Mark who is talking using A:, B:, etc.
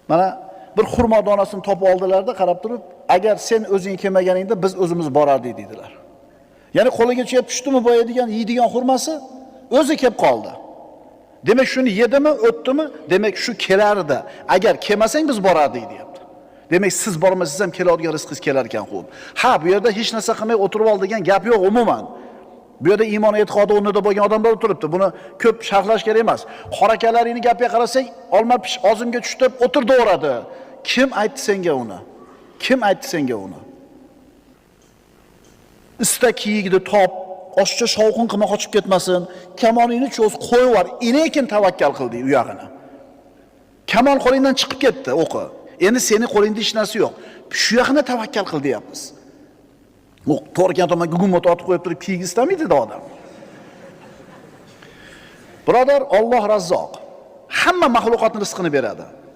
A: Mana bir xurmo donasini topib oldilarda qarab turib, agar sen o'zing kelmaganingda biz o'zimiz borardik dedilar. Ya'ni qo'liga tushdimi boyadigan, yeydigan xurmasi o'zi kelib qoldi. Demak shuni yedimi, o'tdimi? Demak shu kelardi. Agar kelmasang biz borardik deyapti. Demak siz bormasangiz ham keladigan rizqingiz kelar ekan xo'p. Ha, bu yerda hech narsa qilmay o'tirib ol degan gap yo'q umuman. Bu yerda iymon e'tiqodi o'rnida bo'lgan odamlar o'tiribdi. Buni ko'p sharhlash kerak emas. Qorakalaringning gapiga qarasak, olma pish og'zimga tushdi, o'tirdi-o'radi. Kim aytdi senga uni? Kim aytdi senga uni? Istak kiyigini top, oshcha shovqin qilma qochib ketmasin. Kamoningni cho'z, qo'yib yubor. Inekin tavakkal qildi u yog'ini. Kamon qo'lingdan chiqib ketdi o'qi. Endi seni qo'lingda hech narsa yo'q. Shu yog'ini tavakkal qil deyapmiz. To'rgan tomon gugumot otib qo'yib turib kiyik istamaydi-da odam. Birodar, Alloh Razzoq. Hamma mahluqotning rizqini beradi.